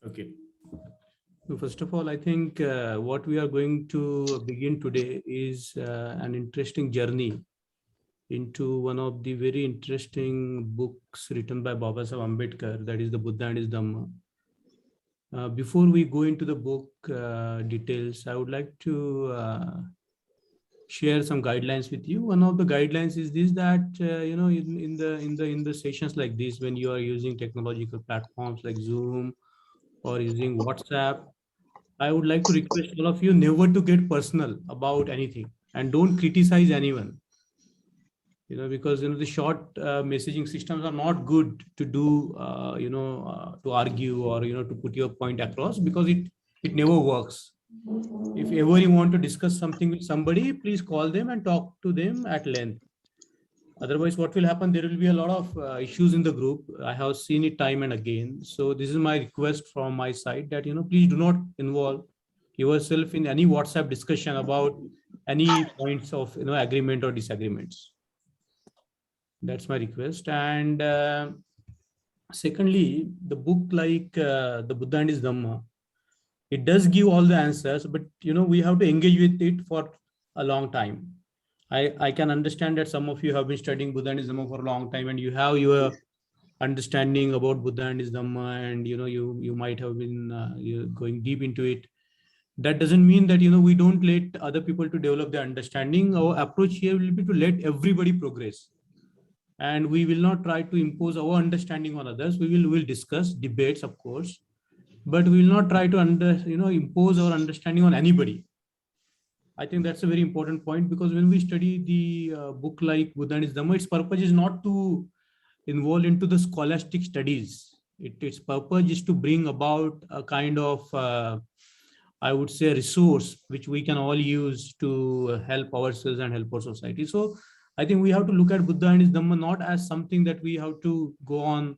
Okay. So first of all, I think what we are going to begin today is an interesting journey into one of the very interesting books written by Baba Sahib Ambedkar, that is the Buddha and his Dhamma. Before we go into the book details, I would like to share some guidelines with you. One of the guidelines is this, that in the sessions like this, when you are using technological platforms like Zoom or using WhatsApp, I would like to request all of you never to get personal about anything and don't criticize anyone. Because the short messaging systems are not good to do, to argue or to put your point across, because it never works. If ever you want to discuss something with somebody, please call them and talk to them at length. Otherwise, what will happen? There will be a lot of issues in the group. I have seen it time and again. So this is my request from my side, that please do not involve yourself in any WhatsApp discussion about any points of agreement or disagreements. That's my request. And secondly, the book like the Buddha and his Dhamma, it does give all the answers, but we have to engage with it for a long time. I can understand that some of you have been studying Buddha and his Dhamma for a long time, and you have your understanding about Buddha and his Dhamma, and you might have been going deep into it. That doesn't mean that we don't let other people to develop their understanding. Our approach here will be to let everybody progress, and we will not try to impose our understanding on others. We will discuss debates, of course, but we will not try to impose our understanding on anybody. I think that's a very important point, because when we study the book like Buddha and his Dhamma, its purpose is not to involve into the scholastic studies. Its purpose is to bring about a kind of, I would say, resource which we can all use to help ourselves and help our society. So I think we have to look at Buddha and his Dhamma not as something that we have to go on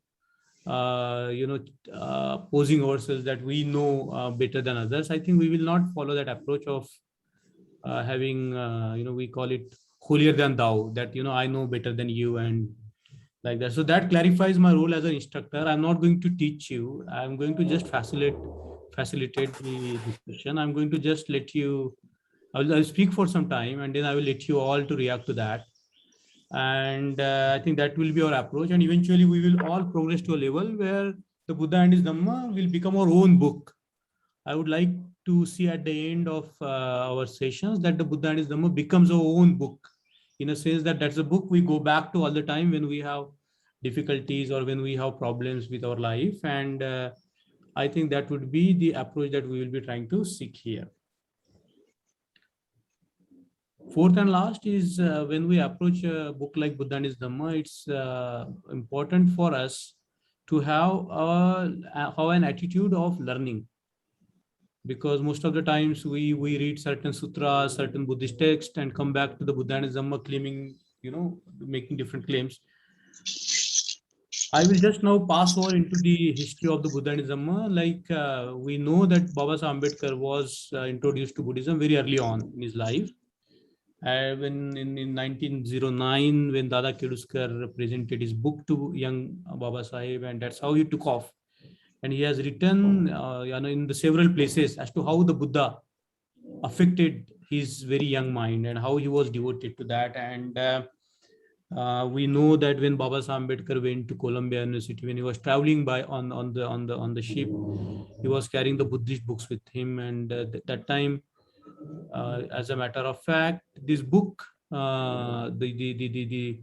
posing ourselves that we know better than others. I think we will not follow that approach of having we call it holier than thou, that I know better than you and like that. So that clarifies my role as an instructor. I'm not going to teach you. I'm going to just facilitate the discussion. I'm going to just let you, I'll speak for some time, and then I will let you all to react to that. And I think that will be our approach, and eventually we will all progress to a level where the Buddha and his Dhamma will become our own book. I would like to see at the end of our sessions that the Buddha and his Dhamma becomes our own book, in a sense that that's a book we go back to all the time when we have difficulties or when we have problems with our life. And I think that would be the approach that we will be trying to seek here. Fourth and last is when we approach a book like Buddha and his Dhamma, it's important for us to have an attitude of learning, because most of the times we read certain sutras, certain Buddhist texts, and come back to the Buddha and his Dhamma claiming, making different claims. I will just now pass over into the history of the Buddha and his Dhamma. Like we know that Baba Sahib Ambedkar was introduced to Buddhism very early on in his life. When in 1909, when Dada Keduskar presented his book to young Baba Sahib, and that's how he took off. And he has written in the several places as to how the Buddha affected his very young mind and how he was devoted to that. And we know that when Baba Sahib Ambedkar went to Columbia University, when he was traveling by on the ship, he was carrying the Buddhist books with him. And that time, as a matter of fact, this book, the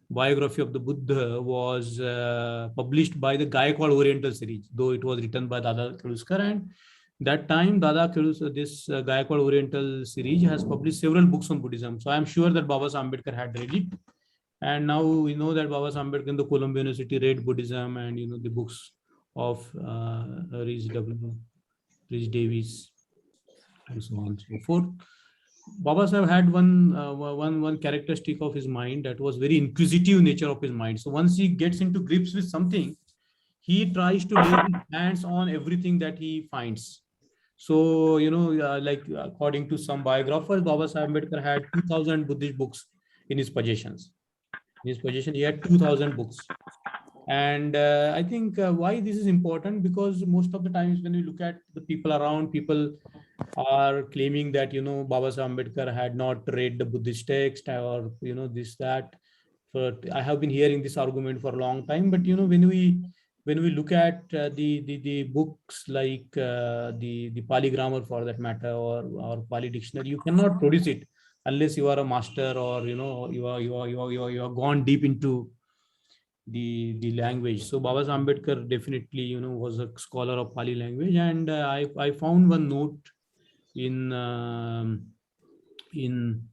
biography of the Buddha, was published by the Gaikwad Oriental series, though it was written by Dada Keduskar. And that time, Dada Keduskar, this Gaikwad Oriental series has published several books on Buddhism. So I am sure that Baba Sahib Ambedkar had read it. And now we know that Baba Sahib Ambedkar in the Columbia University read Buddhism, and the books of Rhys Davies, and so on and so forth. Baba Sahib had one characteristic of his mind, that was very inquisitive nature of his mind. So once he gets into grips with something, he tries to lay his hands on everything that he finds. So like according to some biographers, Baba Sahib Ambedkar had 2,000 Buddhist books in his possessions. In his possession, he had 2,000 books. And I think why this is important, because most of the times when you look at the people around, people are claiming that, Baba Sahib Ambedkar had not read the Buddhist text, or, this, that. But I have been hearing this argument for a long time. But, when we look at the books like the Pali grammar, for that matter, or Pali dictionary, you cannot produce it unless you are a master, or, you are gone deep into the language. So Baba Sahib Ambedkar definitely, was a scholar of Pali language. And I found one note in in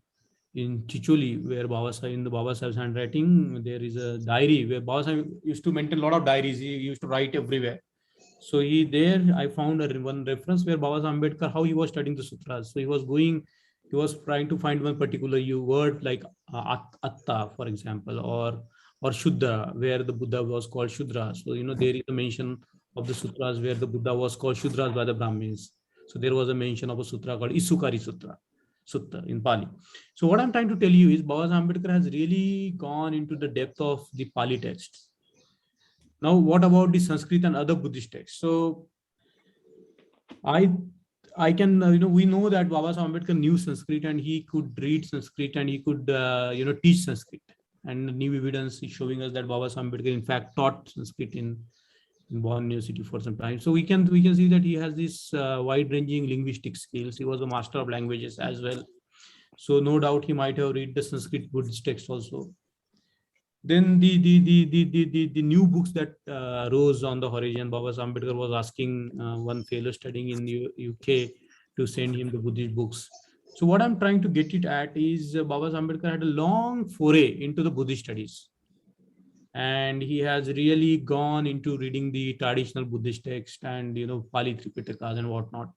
in Chicholi, where Baba Sahib, in the Baba Sahib's handwriting, there is a diary where Baba Sahib used to maintain a lot of diaries. He used to write everywhere. So I found one reference where Baba Sahib Ambedkar, how he was studying the sutras. So he was trying to find one particular word like atta, for example, or Shuddha, where the Buddha was called Shudra. So, there is a mention of the sutras where the Buddha was called Shudras by the Brahmins. So there was a mention of a sutra called Isukari Sutta in Pali. So what I'm trying to tell you is Baba Sahib Ambedkar has really gone into the depth of the Pali text. Now, what about the Sanskrit and other Buddhist texts? So I can, we know that Baba Sahib Ambedkar knew Sanskrit, and he could read Sanskrit, and he could, teach Sanskrit. And new evidence is showing us that Baba Sahib Ambedkar, in fact, taught Sanskrit in Bonn University for some time. So we can see that he has this wide-ranging linguistic skills. He was a master of languages as well. So no doubt he might have read the Sanskrit Buddhist text also. Then the new books that rose on the horizon. Baba Sahib Ambedkar was asking one fellow studying in the UK to send him the Buddhist books. So what I'm trying to get it at is Baba Sahib Ambedkar had a long foray into the Buddhist studies. And he has really gone into reading the traditional Buddhist text and, Pali Tripitakas and whatnot.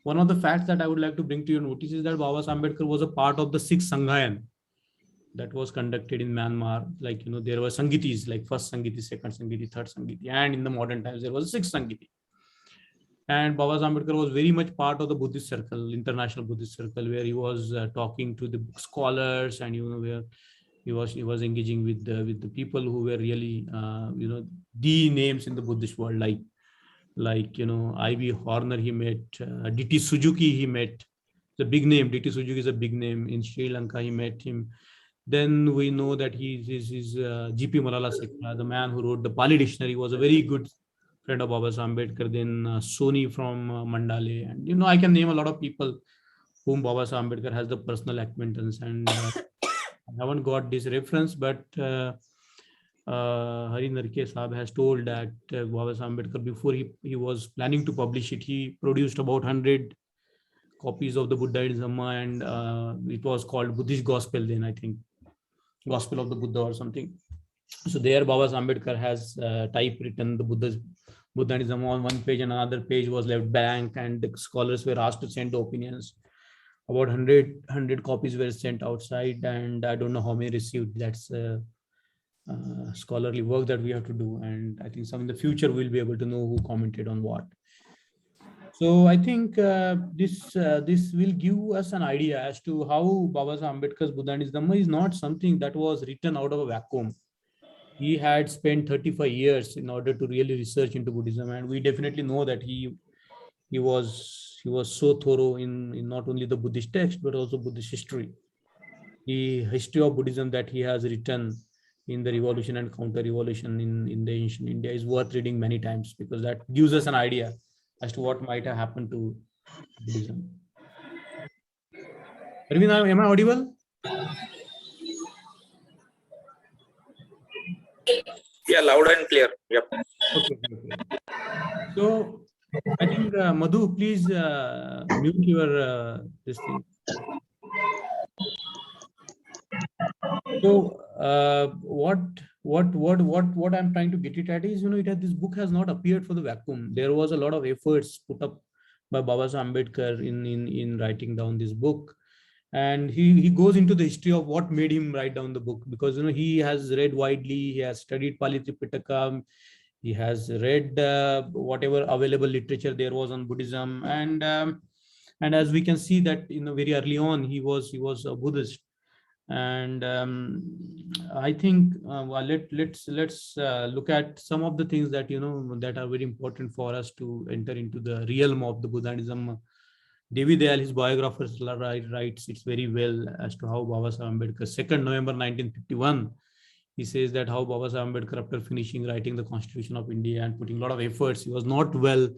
One of the facts that I would like to bring to your notice is that Baba Sahib Ambedkar was a part of the Sixth Sanghayan that was conducted in Myanmar. Like, there were Sangitis, like first Sangiti, second Sangiti, third Sangiti. And in the modern times, there was a sixth Sangiti. And Baba Sahib Ambedkar was very much part of the Buddhist circle, international Buddhist circle, where he was talking to the scholars, and, where he was engaging with the people who were really, the names in the Buddhist world, like, I.B. Horner he met, D.T. Suzuki he met. The big name, D.T. Suzuki is a big name. In Sri Lanka, he met him. Then we know that he's G.P. Malala Sekra, the man who wrote the Pali dictionary, was a very good friend of Baba Sahib Ambedkar. Then Soni from Mandale. And, I can name a lot of people whom Baba Sahib Ambedkar has the personal acquaintance. And I haven't got this reference, but Hari Narke Saab has told that Baba Sahib Ambedkar, before he was planning to publish it, he produced about 100 copies of the Buddha in Dhamma, and it was called Buddhist Gospel then, I think. Gospel of the Buddha or something. So there Baba Sahib Ambedkar has typewritten the Buddha and Dhamma on one page, and another page was left blank, and the scholars were asked to send opinions. About 100 copies were sent outside, and I don't know how many received. That's scholarly work that we have to do, and I think some in the future we'll be able to know who commented on what. So I think this will give us an idea as to how Baba Sahib Ambedkar's Buddha and Dhamma is not something that was written out of a vacuum. He had spent 35 years in order to really research into Buddhism, and we definitely know that he was so thorough in not only the Buddhist text but also Buddhist history. The history of Buddhism that he has written in the revolution and counter-revolution in the ancient India is worth reading many times, because that gives us an idea as to what might have happened to Buddhism. Arvind, am I audible? Yeah, loud and clear. Yep. Okay. So I think Madhu, please mute your this thing. So what I'm trying to get it at is, this book has not appeared for the vacuum. There was a lot of efforts put up by Baba Sahib Ambedkar in writing down this book, and he goes into the history of what made him write down the book, because he has read widely, he has studied Pali Tripitaka, he has read whatever available literature there was on Buddhism, and as we can see that very early on he was a Buddhist. And I think well, let's look at some of the things that that are very important for us to enter into the realm of the Buddhism. Devi Dayal, his biographers writes it's very well as to how Baba Saheb Ambedkar, 2nd November 1951, he says that how Baba Saheb Ambedkar, after finishing writing the Constitution of India and putting a lot of efforts, he was not well.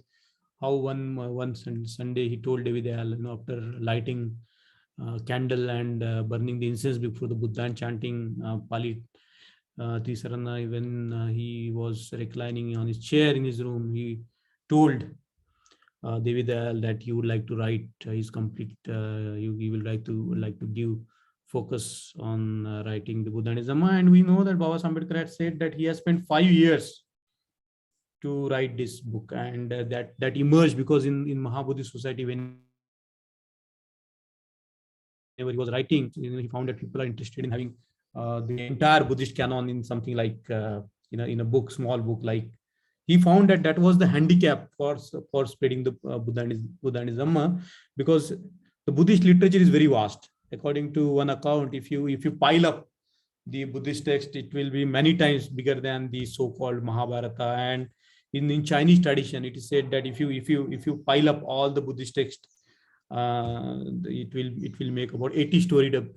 How one Sunday he told Devi Dayal, after lighting candle and burning the incense before the Buddha and chanting Pali Trisarana, when he was reclining on his chair in his room, he told Devi Dayal that he would like to write his complete, he will like to give focus on writing the Buddhism. And we know that Baba Ambedkar had said that he has spent 5 years to write this book, and that emerged because in Mahabodhi Society, when he was writing, he found that people are interested in having the entire Buddhist canon in something like in a book, small book. Like, he found that was the handicap for spreading the Buddhism, because the Buddhist literature is very vast. According to one account, if you pile up the Buddhist text, it will be many times bigger than the so-called Mahabharata. And in Chinese tradition, it is said that if you pile up all the Buddhist text, it will make about 80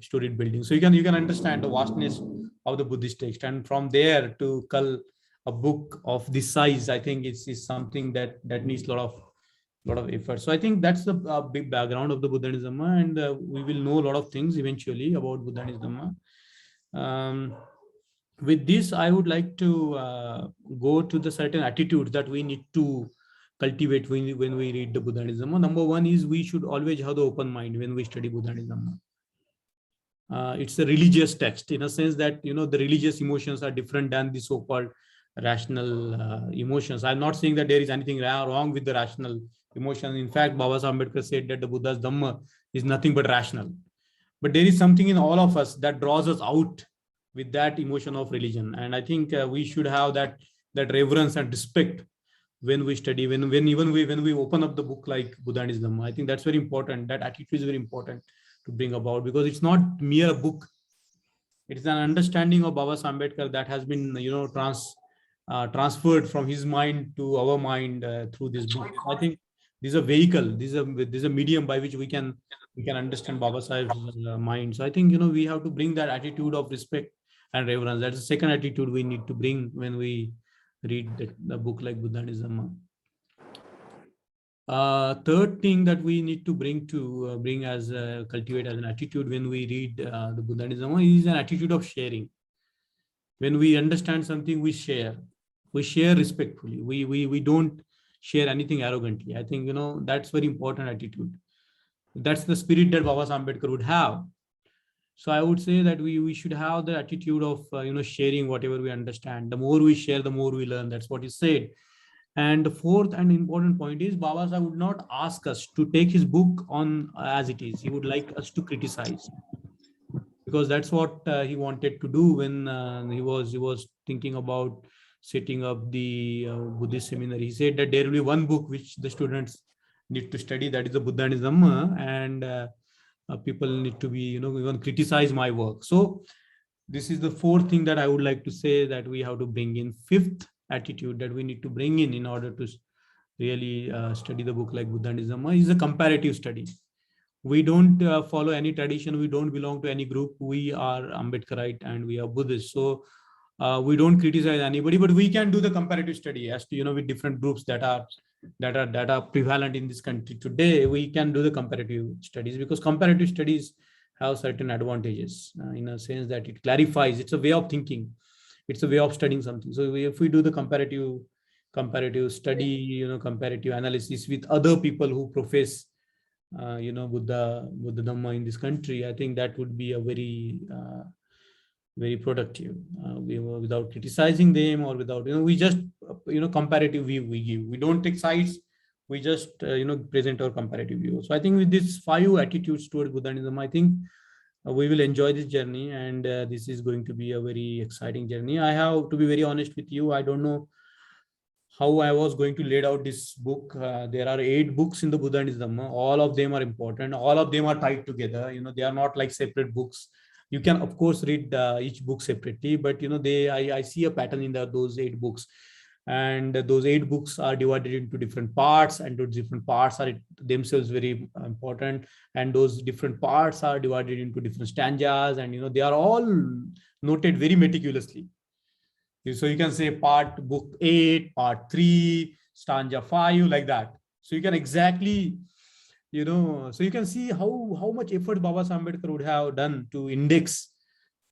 storied buildings. So you can understand the vastness of the Buddhist text, and from there to cull a book of this size, I think is something that needs a lot of effort. So I think that's the big background of the Buddhism, and we will know a lot of things eventually about Buddhism. With this, I would like to go to the certain attitudes that we need to cultivate when we read the Buddhism. Number one is we should always have the open mind when we study Buddhism. It's a religious text in a sense that the religious emotions are different than the so-called rational emotions. I'm not saying that there is anything wrong with the rational emotion. In fact, Baba Ambedkar said that the Buddha's Dhamma is nothing but rational. But there is something in all of us that draws us out with that emotion of religion, and I think we should have that reverence and respect when we study, when we open up the book like Buddhism. I think that's very important. That attitude is very important to bring about, because it's not mere book. It is an understanding of Baba Ambedkar that has been transferred from his mind to our mind through this book. I think this is a vehicle, this is a medium by which we can understand Baba Sahib's mind. So I think we have to bring that attitude of respect and reverence. That's the second attitude we need to bring when we read the book like Buddhism. Third thing that we need to bring cultivate as an attitude when we read the Buddhism is an attitude of sharing. When we understand something, we share respectfully. We don't share anything arrogantly. I think that's very important attitude. That's the spirit that Baba Ambedkar would have. So I would say that we should have the attitude of sharing whatever we understand. The more we share, the more we learn. That's what he said. And the fourth and important point is Baba Sahib would not ask us to take his book on as it is. He would like us to criticize, because that's what he wanted to do when he was thinking about setting up the Buddhist seminary. He said that there will be one book which the students need to study, that is the Buddhism, and people need to be even criticize my work. So this is the fourth thing that I would like to say that we have to bring in. Fifth attitude that we need to bring in order to really study the book like Buddhism is a comparative study. We don't follow any tradition. We don't belong to any group. We are Ambedkarite and we are Buddhist. So we don't criticize anybody, but we can do the comparative study as to with different groups that are prevalent in this country today. We can do the comparative studies, because comparative studies have certain advantages in a sense that it clarifies. It's a way of thinking. It's a way of studying something. So if we do the comparative study, comparative analysis with other people who profess Buddha Dhamma in this country, I think that would be a very very productive. We were without criticizing them or without we just comparative view we give. We don't take sides. We just present our comparative view. So I think with these 5 attitudes towards Buddhism, I think we will enjoy this journey, and this is going to be a very exciting journey. I have to be very honest with you. I don't know how I was going to lay out this book. There are 8 books in the Buddhism. All of them are important. All of them are tied together. They are not like separate books. You can of course read each book separately, but I see a pattern in those 8 books, and those 8 books are divided into different parts, and those different parts are themselves very important, and those different parts are divided into different stanzas, and they are all noted very meticulously. So you can say book 8, part 3, stanza 5, like that. So you can exactly, so you can see how much effort Baba Ambedkar would have done to index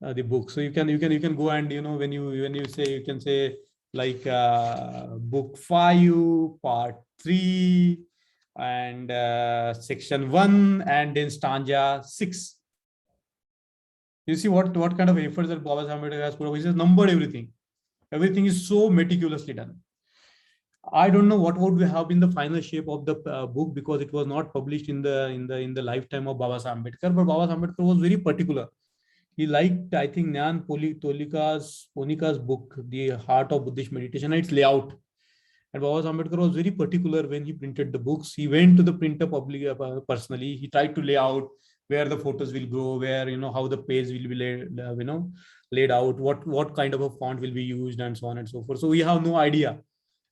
the book. So you can go and when you say, you can say like book 5, part 3, and section 1, and then stanza 6. You see what kind of efforts that Baba Ambedkar has put. He has numbered everything. Everything is so meticulously done. I don't know what would have been the final shape of the book, because it was not published in the lifetime of Baba Ambedkar. But Baba Ambedkar was very particular. He liked, I think, Nyan Ponika's book, The Heart of Buddhist Meditation, and its layout. And Baba Ambedkar was very particular when he printed the books. He went to the printer personally. He tried to lay out where the photos will go, where how the page will be laid out, what kind of a font will be used, and so on and so forth. So we have no idea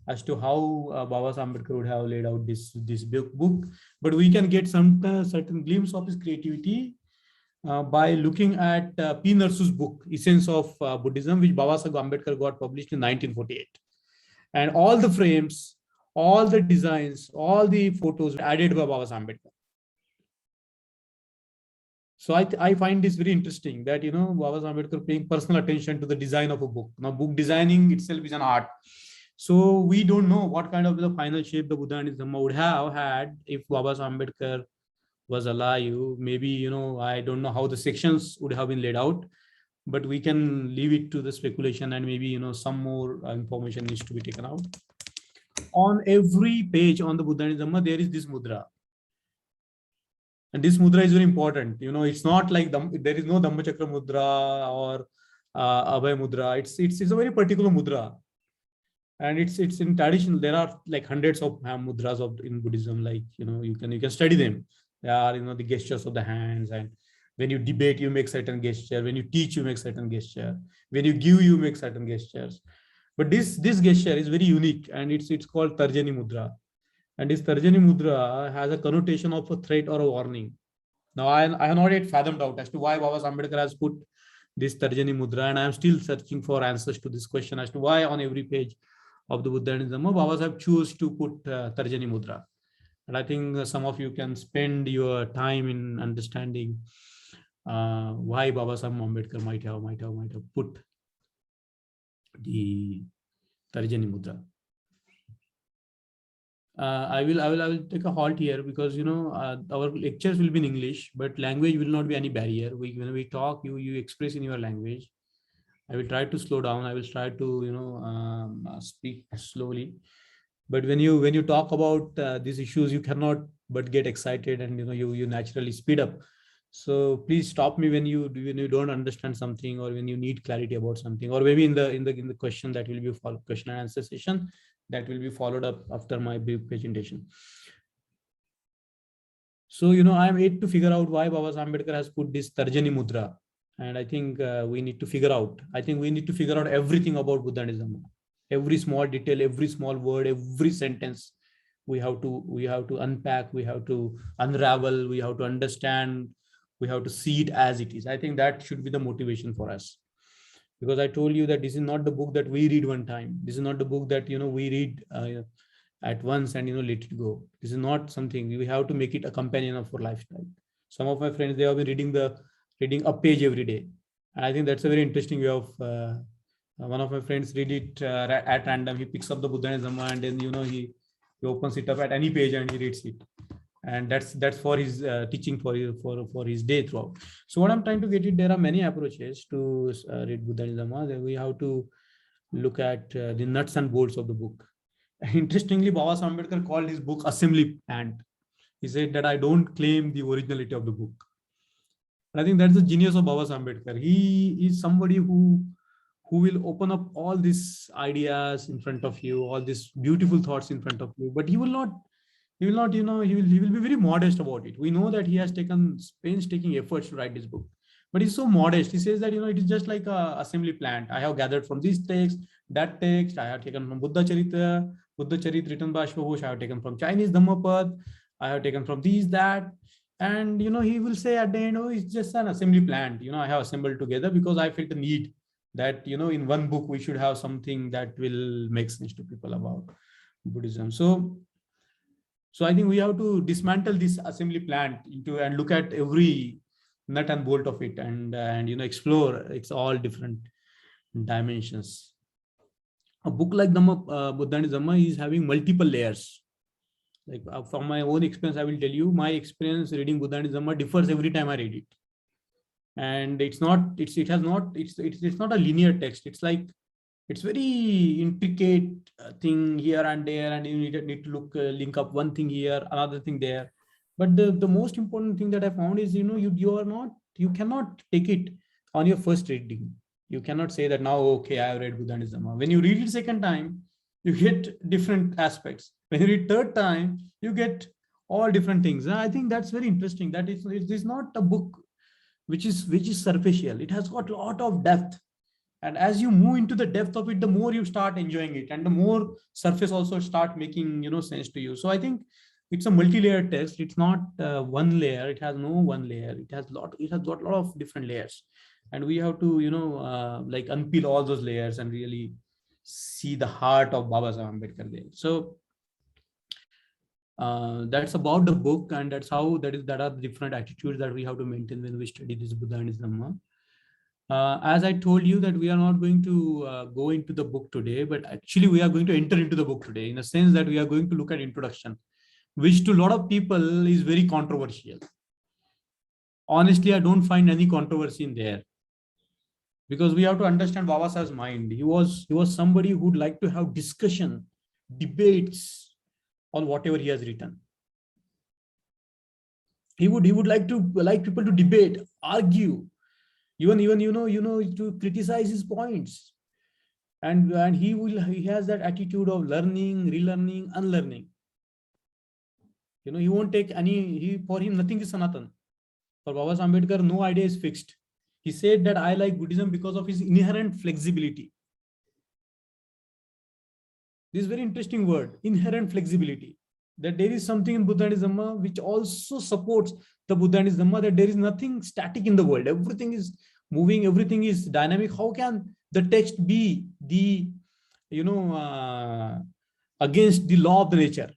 as to how Baba Ambedkar would have laid out this book, but we can get some certain glimpse of his creativity by looking at P. Narsu's book, Essence of Buddhism, which Baba Ambedkar got published in 1948. And all the frames, all the designs, all the photos were added by Baba Ambedkar. So I find this very interesting that, Baba Ambedkar paying personal attention to the design of a book. Now, book designing itself is an art. So we don't know what kind of the final shape the Buddha and his Dhamma would have had if Baba Ambedkar was alive. Maybe, I don't know how the sections would have been laid out, but we can leave it to the speculation, and maybe, some more information needs to be taken out. On every page on the Buddha and his Dhamma, there is this mudra. And this mudra is very important. It's not like there is no Dhammachakra mudra or Abhay mudra. It's a very particular mudra. And it's in tradition. There are like hundreds of mudras in Buddhism. Like, you can study them. They are, the gestures of the hands, and when you debate, you make certain gesture. When you teach, you make certain gesture. When you give, you make certain gestures. But this gesture is very unique, and it's called Tarjani Mudra. And this Tarjani Mudra has a connotation of a threat or a warning. Now, I have not yet fathomed out as to why Baba Ambedkar has put this Tarjani Mudra, and I am still searching for answers to this question as to why on every page of the Buddha and Dhamma, Baba Sahib choose to put Tarjani Mudra. And I think some of you can spend your time in understanding why Baba Sahib Ambedkar might have put the Tarjani Mudra. I will take a halt here, because our lectures will be in English, but language will not be any barrier. When we talk, you express in your language. I will try to slow down. I will try to speak slowly. But when you talk about these issues, you cannot but get excited, and you naturally speed up. So please stop me when you don't understand something, or when you need clarity about something, or maybe in the question that will be question and answer session that will be followed up after my brief presentation. So I am yet to figure out why Baba Ambedkar has put this Tarjani Mudra, and I think we need to figure out. I think we need to figure out everything about Buddhism. Every small detail, every small word, every sentence, we have to unpack, we have to unravel, we have to understand, we have to see it as it is. I think that should be the motivation for us, because I told you that this is not the book that we read one time. This is not the book that we read at once and let it go. This is not something. We have to make it a companion of our lifestyle. Some of my friends, they have been reading a page every day, and I think that's a very interesting way of. One of my friends read it at random. He picks up the Buddha and Dhamma, and then he opens it up at any page and he reads it, and that's for his teaching for his day throughout. So what I'm trying to get it, there are many approaches to read Buddha and Dhamma. Then we have to look at the nuts and bolts of the book. Interestingly, Baba Ambedkar called his book Assembly Plant. He said that I don't claim the originality of the book. And I think that's the genius of Baba Ambedkar. He is somebody who will open up all these ideas in front of you, all these beautiful thoughts in front of you, but he will be very modest about it. We know that he has taken painstaking efforts to write this book, but he's so modest. He says that, it is just like a assembly plant. I have gathered from this text, that text. I have taken from Buddha Charit written by Ashwa Ghosh. I have taken from Chinese Dhammapad. I have taken from these, that. And, he will say at the end, oh, it's just an assembly plant. I have assembled together because I felt the need that, in one book, we should have something that will make sense to people about Buddhism. So I think we have to dismantle this assembly plant into and look at every nut and bolt of it, and explore its all different dimensions. A book like Buddha and Dhamma is having multiple layers. Like from my own experience, I will tell you, my experience reading Buddha and Dhamma differs every time I read it. And it's not a linear text. It's very intricate thing here and there, and you need to look link up one thing here, another thing there. But the most important thing that I found is, you cannot take it on your first reading. You cannot say that now, okay, I have read Buddha and Dhamma. When you read it second time, you get different aspects. When you read third time, you get all different things. And I think that's very interesting. That it is not a book which is superficial. It has got a lot of depth. And as you move into the depth of it, the more you start enjoying it, and the more surface also start making sense to you. So I think it's a multi-layered text. It's not one layer. It has no one layer. It has got a lot of different layers, and we have to like unpeel all those layers and really see the heart of Baba Saheb Ambedkar there. So that's about the book, and that are the different attitudes that we have to maintain when we study this Buddha and his Dhamma. As I told you that we are not going to go into the book today, but actually we are going to enter into the book today, in the sense that we are going to look at introduction, which to a lot of people is very controversial. Honestly, I don't find any controversy in there, because we have to understand Baba Saheb's mind. He was somebody who would like to have discussion, debates on whatever he has written. He would like people to debate, argue, even to criticize his points, and he has that attitude of learning, relearning, unlearning. He won't take for him nothing is Sanatan. For Baba Saheb Ambedkar, no idea is fixed. He said that I like Buddhism because of its inherent flexibility. This is very interesting word, inherent flexibility. That there is something in Buddha and Dhamma which also supports the Buddha and Dhamma, that there is nothing static in the world. Everything is moving, everything is dynamic. How can the text be against the law of the nature?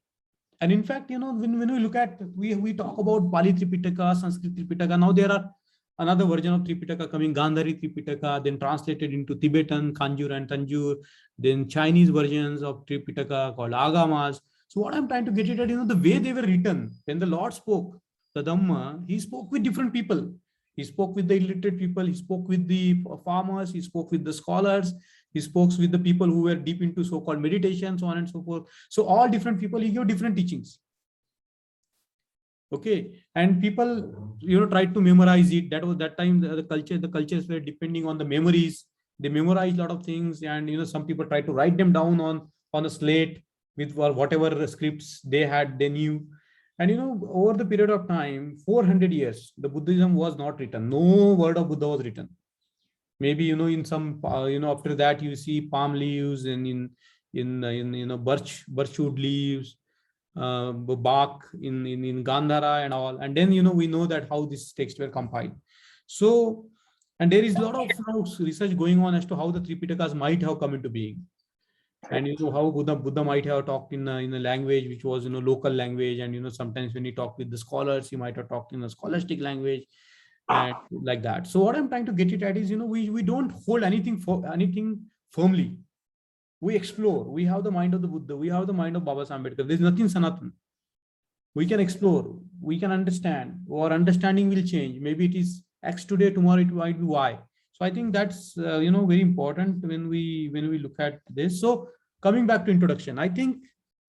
And in fact, when we look at, we talk about Pali Tripitaka, Sanskrit Tripitaka. Now there are another version of Tripitaka coming, Gandhari Tripitaka, then translated into Tibetan, Kanjur and Tanjur, then Chinese versions of Tripitaka called Agamas. So what I'm trying to get at, the way they were written, when the Lord spoke the Dhamma, he spoke with different people. He spoke with the illiterate people, he spoke with the farmers, he spoke with the scholars, he spoke with the people who were deep into so-called meditation, so on and so forth. So all different people, he gave different teachings. Okay, and people, tried to memorize it. That was that time the cultures were depending on the memories. They memorized a lot of things, and some people tried to write them down on a slate with whatever scripts they had, they knew. And over the period of time, 400 years, the Buddhism was not written. No word of Buddha was written. Maybe in some after that you see palm leaves, and in birchwood leaves, bark in Gandhara and all, and then we know that how these texts were compiled. So, and there is a lot of research going on as to how the Tripitakas might have come into being, and how Buddha might have talked in a language which was local language, and sometimes when he talked with the scholars, he might have talked in a scholastic language, and like that. So what I'm trying to get it at is, we don't hold anything firmly. We explore. We have the mind of the Buddha. We have the mind of Baba Saheb Ambedkar. There's nothing Sanatan. We can explore. We can understand. Our understanding will change. Maybe it is X today, tomorrow it might be Y. So I think that's very important when we look at this. So coming back to introduction, I think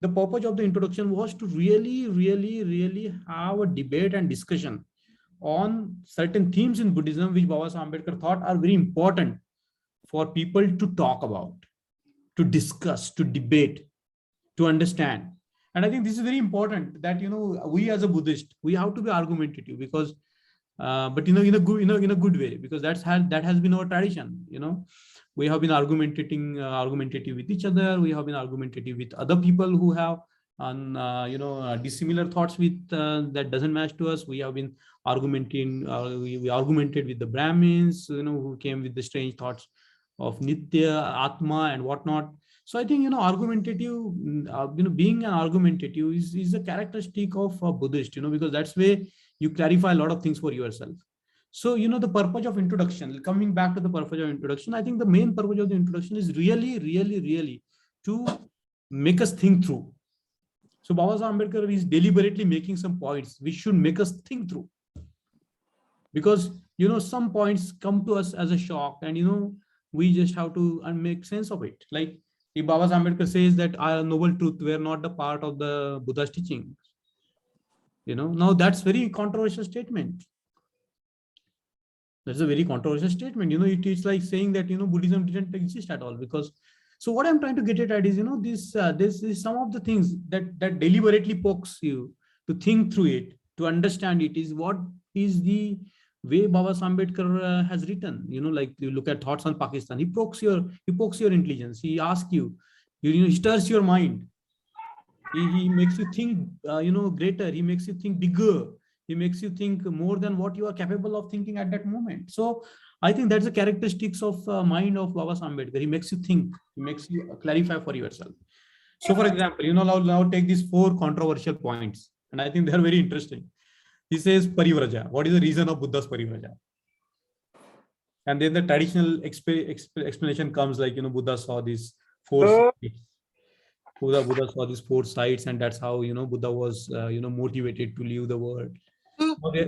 the purpose of the introduction was to really have a debate and discussion on certain themes in Buddhism which Baba Saheb Ambedkar thought are very important for people to talk about, to discuss, to debate, to understand. And I think this is very important, that we as a Buddhist, we have to be argumentative, because but in a good way, because that has been our tradition. We have been argumentative with each other. We have been argumentative with other people who have dissimilar thoughts with that doesn't match to us. We have been argumenting. We argumented with the Brahmins, who came with the strange thoughts of Nitya, Atma, and whatnot. So I think argumentative, being an argumentative is a characteristic of a Buddhist. Because that's where you clarify a lot of things for yourself. So, the purpose of introduction, coming back to the purpose of introduction, I think the main purpose of the introduction is really, really, really to make us think through. So Baba Saheb Ambedkar is deliberately making some points which should make us think through. Because, some points come to us as a shock, and, we just have to make sense of it. Like if Baba Saheb Ambedkar says that our noble truth were not the part of the Buddha's teaching, now that's very controversial statement. That's a very controversial statement. It's like saying that, Buddhism didn't exist at all. Because, so what I'm trying to get at is, this is some of the things that deliberately pokes you to think through it, to understand it, is what is the way Baba Saheb Ambedkar has written. Like you look at Thoughts on Pakistan, he pokes your intelligence. He asks you, he stirs your mind. He makes you think, greater. He makes you think bigger. He makes you think more than what you are capable of thinking at that moment. So I think that's the characteristics of mind of Baba Saheb Ambedkar. He makes you think. He makes you clarify for yourself. So for example, now take these 4 controversial points, and I think they are very interesting. He says Parivraja. What is the reason of Buddha's Parivraja? And then the traditional explanation comes like, Buddha saw these 4 sites. Buddha saw these 4 sites, and that's how, Buddha was, motivated to leave the world.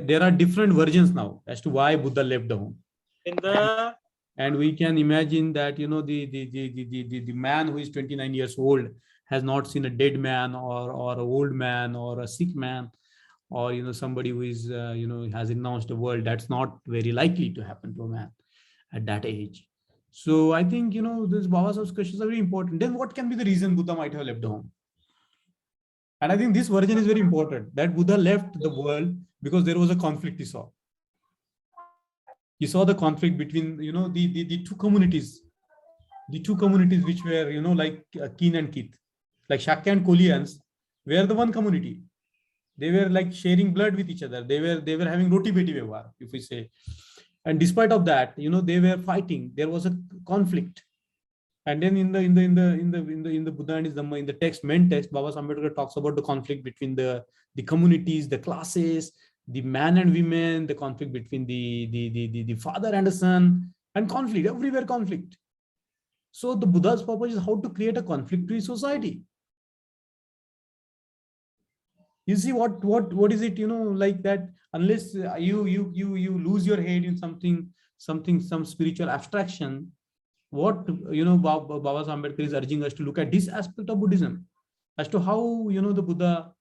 There are different versions now as to why Buddha left the home. And we can imagine that, the man who is 29 years old has not seen a dead man or an old man or a sick man, or, somebody who is, has renounced the world. That's not very likely to happen to a man at that age. So I think, these Baba Saheb's questions are very important. Then what can be the reason Buddha might have left the home? And I think this version is very important, that Buddha left the world because there was a conflict he saw. He saw the conflict between, the 2 communities. The 2 communities which were, like kin and kith. Like Shakya and Kolians were the one community. They were like sharing blood with each other. They were having roti beti vyavhar, if we say. And despite of that, they were fighting. There was a conflict. And then in the Buddha and his Dhamma, in the text, main text, Baba Saheb Ambedkar talks about the conflict between the communities, the classes, the man and women, the conflict between the father and the son, and conflict, everywhere conflict. So the Buddha's purpose is how to create a conflict-free society. You see what is it, like that, unless you lose your head in some spiritual abstraction, what, Baba Saheb Ambedkar is urging us to look at this aspect of Buddhism, as to how, the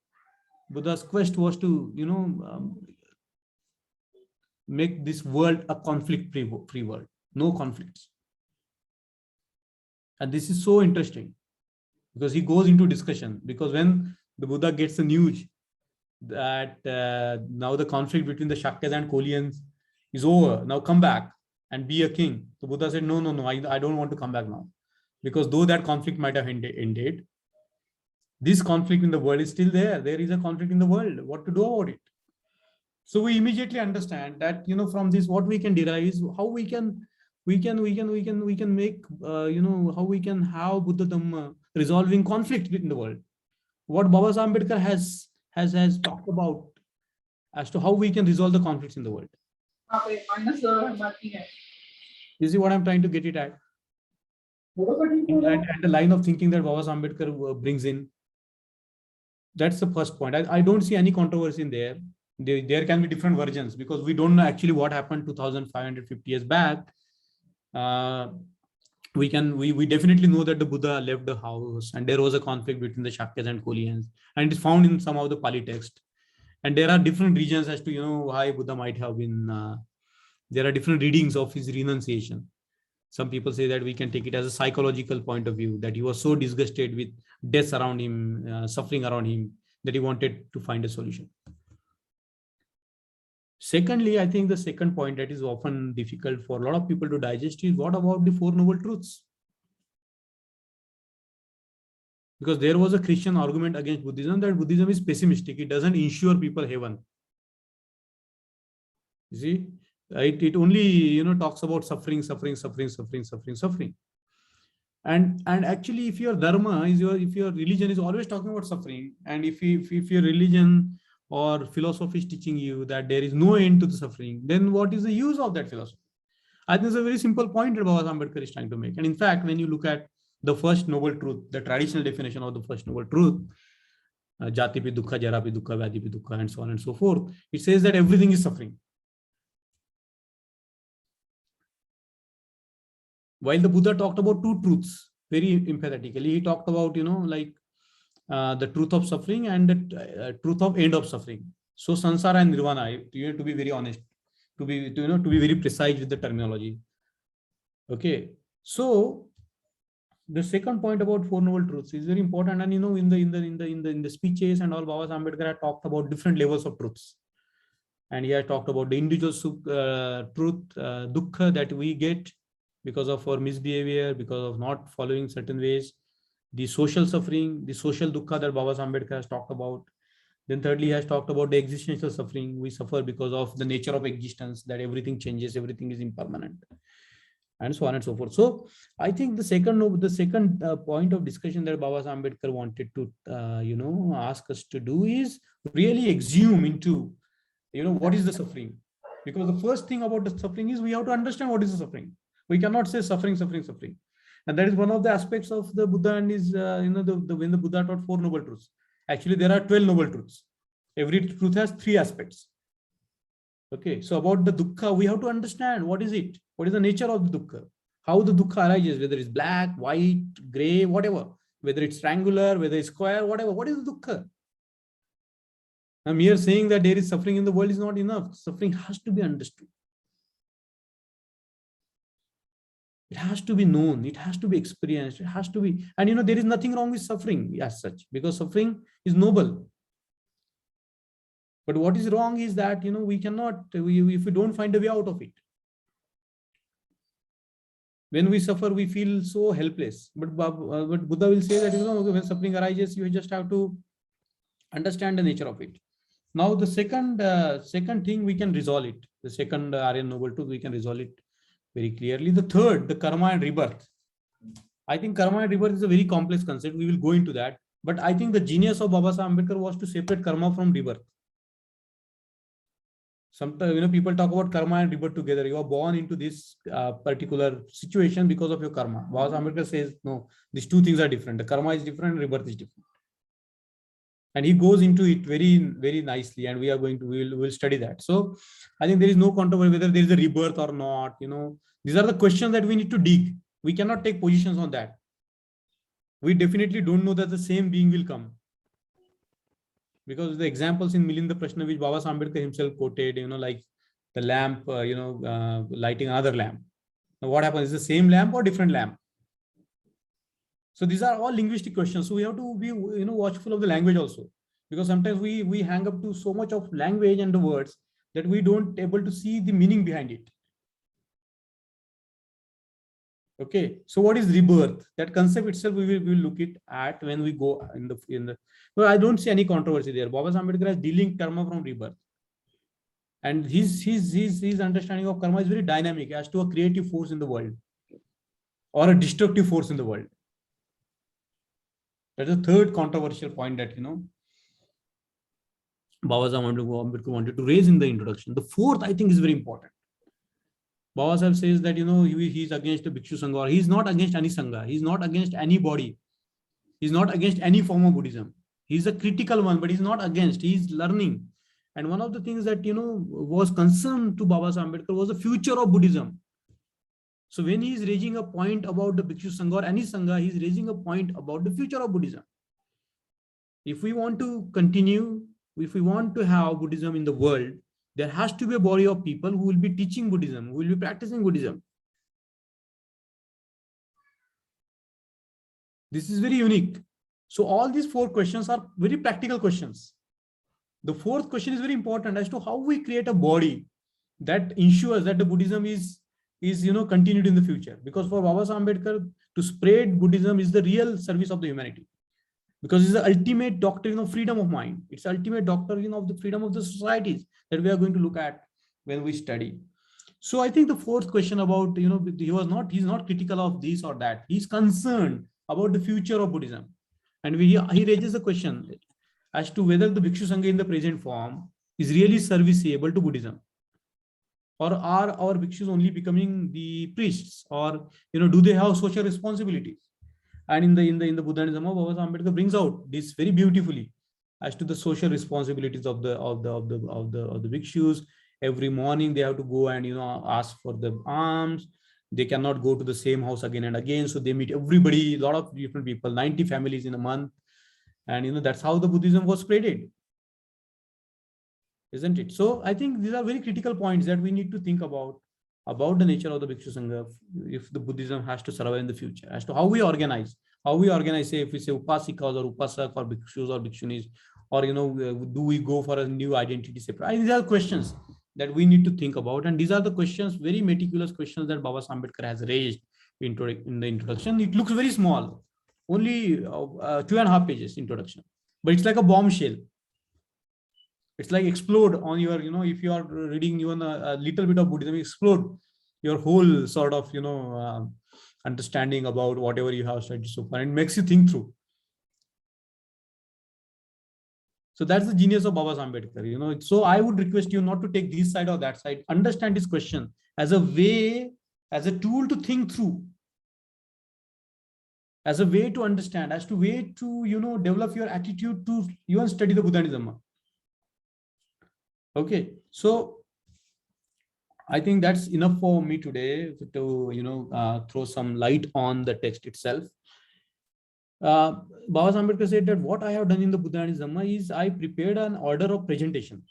Buddha's quest was to, make this world a conflict-free world, no conflicts. And this is so interesting, because he goes into discussion, because when the Buddha gets the news that now the conflict between the Shakyas and Kolians is over, now come back and be a king. So Buddha said, no, I don't want to come back now, because though that conflict might have ended, this conflict in the world is still there. There is a conflict in the world. What to do about it? So we immediately understand that, from this, what we can derive is how we can make, how we can have Buddha Dhamma resolving conflict within the world. What Baba Saheb Ambedkar has talked about as to how we can resolve the conflicts in the world. You see what I'm trying to get it at? And the line of thinking that Baba Saheb Ambedkar brings in, that's the first point. I don't see any controversy in there. There can be different versions, because we don't know actually what happened 2,550 years back. We definitely know that the Buddha left the house, and there was a conflict between the Shakyas and Kolians, and it's found in some of the Pali text. And there are different regions as to, why Buddha might have been, there are different readings of his renunciation. Some people say that we can take it as a psychological point of view, that he was so disgusted with death around him, suffering around him, that he wanted to find a solution. Secondly, I think the second point that is often difficult for a lot of people to digest is what about the Four Noble Truths? Because there was a Christian argument against Buddhism that Buddhism is pessimistic. It doesn't ensure people heaven. You see, right? It only talks about suffering. And actually, if your dharma is if your religion is always talking about suffering, and if your religion or philosophy is teaching you that there is no end to the suffering, then what is the use of that philosophy? I think it's a very simple point that Baba Ambedkar is trying to make. And in fact, when you look at the first noble truth, the traditional definition of the first noble truth, jati pi dukkha, jara pi dukkha, vyadhi pi dukkha, and so on and so forth, it says that everything is suffering. While the Buddha talked about two truths very emphatically, he talked about, the truth of suffering and the truth of end of suffering. So sansara and nirvana, you have to be very honest, to be very precise with the terminology. Okay. So the second point about Four Noble Truths is very important. And, in the speeches and all, Baba Ambedkar had talked about different levels of truths. And he had talked about the individual truth, dukkha that we get because of our misbehavior, because of not following certain ways, the social suffering, the social dukkha that Baba Ambedkar has talked about. Then thirdly, he has talked about the existential suffering. We suffer because of the nature of existence, that everything changes, everything is impermanent, and so on and so forth. So I think the second point of discussion that Baba Ambedkar wanted to, ask us to do is really exhume into, what is the suffering? Because the first thing about the suffering is we have to understand what is the suffering. We cannot say suffering. And that is one of the aspects of the Buddha and his, when the Buddha taught Four Noble Truths. Actually, there are 12 Noble Truths. Every truth has 3 aspects. Okay, so about the dukkha, we have to understand what is it? What is the nature of the dukkha? How the dukkha arises, whether it's black, white, gray, whatever, whether it's triangular, whether it's square, whatever. What is the dukkha? I'm here saying that there is suffering in the world is not enough. Suffering has to be understood. It has to be known. It has to be experienced. It has to be, and there is nothing wrong with suffering as such, because suffering is noble. But what is wrong is that, we cannot, if we don't find a way out of it. When we suffer, we feel so helpless. But Buddha will say that, when suffering arises, you just have to understand the nature of it. Now, the second thing, we can resolve it. The second Aryan Noble Truth, we can resolve it very clearly. The third, the karma and rebirth. I think karma and rebirth is a very complex concept. We will go into that. But I think the genius of Baba Ambedkar was to separate karma from rebirth. Sometimes, people talk about karma and rebirth together. You are born into this particular situation because of your karma. Baba Ambedkar says, no, these two things are different. The karma is different, rebirth is different. And he goes into it very, very nicely, and we will study that. So I think there is no controversy whether there is a rebirth or not. These are the questions that we need to dig. We cannot take positions on that. We definitely don't know that the same being will come. Because the examples in Milinda Prashna, which Baba Ambedkar himself quoted, like the lamp, lighting another lamp. Now what happens? Is the same lamp or different lamp? So these are all linguistic questions. So we have to be, watchful of the language also, because sometimes we hang up to so much of language and the words that we don't able to see the meaning behind it. Okay, so what is rebirth? That concept itself we will look at when we go in the. Well, I don't see any controversy there. Baba Ambedkar is dealing karma from rebirth, and his understanding of karma is very dynamic as to a creative force in the world or a destructive force in the world. That's the third controversial point that Baba Ambedkar wanted to raise in the introduction. The fourth, I think, is very important. Baba Sahib says that he's against the Bhikshu Sangha, or he's not against any Sangha, he's not against anybody, he's not against any form of Buddhism. He's a critical one, but he's not against, he's learning. And one of the things that was concerned to Baba Ambedkar was the future of Buddhism. So when he is raising a point about the Bhikshu Sangha or any Sangha, he's raising a point about the future of Buddhism. If we want to continue, if we want to have Buddhism in the world, there has to be a body of people who will be teaching Buddhism, who will be practicing Buddhism. This is very unique. So all these 4 questions are very practical questions. The fourth question is very important as to how we create a body that ensures that the Buddhism is continued in the future. Because for Baba Saheb Ambedkar, to spread Buddhism is the real service of the humanity. Because it's the ultimate doctrine of freedom of mind. It's the ultimate doctrine of the freedom of the societies that we are going to look at when we study. So I think the fourth question about, he's not critical of this or that. He's concerned about the future of Buddhism. And he raises the question as to whether the Bhikshu Sangha in the present form is really serviceable to Buddhism. Or are our bhikshus only becoming the priests, or do they have social responsibilities? And in the Buddhism, Baba Saheb Ambedkar brings out this very beautifully as to the social responsibilities of the bhikshus. Every morning they have to go and ask for the alms. They cannot go to the same house again and again, so they meet everybody, a lot of different people, 90 families in a month, and that's how the Buddhism was spreaded, isn't it? So I think these are very critical points that we need to think about the nature of the Bhikshu Sangha if the Buddhism has to survive in the future, as to how we organize, say, if we say upasikas or upasak or bhikshus or bhikshunis, or do we go for a new identity separate? These are questions that we need to think about, and these are the questions, very meticulous questions, that Baba Saheb Ambedkar has raised in the introduction. It looks very small, only 2.5 pages introduction, but it's like a bombshell. It's like explode on your, if you are reading even a little bit of Buddhism, explode your whole sort of, understanding about whatever you have studied so far, and makes you think through. So that's the genius of Baba Saheb Ambedkar, So I would request you not to take this side or that side. Understand this question as a way, as a tool to think through, as a way to understand, as to way to, develop your attitude to even study the Buddhism. Okay, so I think that's enough for me today to throw some light on the text itself. Baba Saheb Ambedkar said that what I have done in the Buddha and Dhamma is I prepared an order of presentation,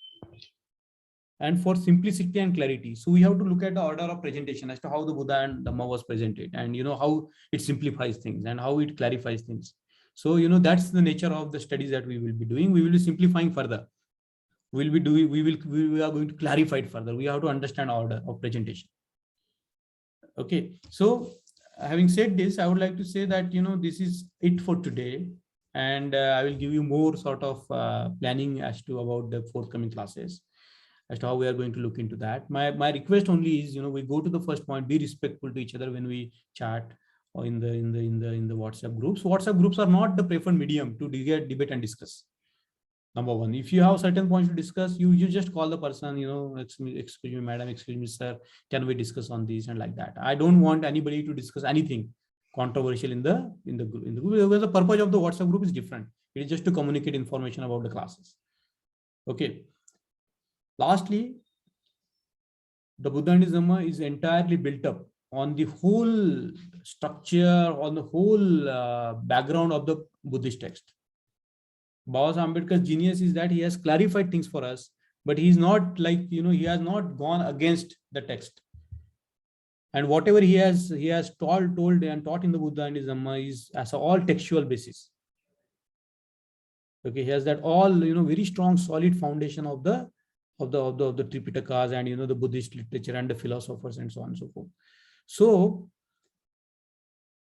and for simplicity and clarity. So we have to look at the order of presentation as to how the Buddha and Dhamma was presented, and how it simplifies things and how it clarifies things. So that's the nature of the studies that we will be doing. We will be simplifying further. We are going to clarify it further. We have to understand order of presentation. Okay, so having said this, I would like to say that this is it for today, and I will give you more sort of planning as to about the forthcoming classes, as to how we are going to look into that. My request only is we go to the first point, be respectful to each other when we chat or in the WhatsApp groups. WhatsApp groups are not the preferred medium to debate and discuss. Number one, if you have certain points to discuss, you just call the person, excuse me, madam, excuse me, sir, can we discuss on this, and like that. I don't want anybody to discuss anything controversial in the group, because the purpose of the WhatsApp group is different. It is just to communicate information about the classes. Okay. Lastly, the Buddha and Dhamma is entirely built up on the whole structure, on the whole background of the Buddhist text. Baba Saheb Ambedkar's genius is that he has clarified things for us, but he's not like, he has not gone against the text. And whatever he has told and taught in the Buddha and his Dhamma is as a all textual basis. Okay, he has that all, very strong, solid foundation of the Tripitakas and, the Buddhist literature and the philosophers and so on and so forth. So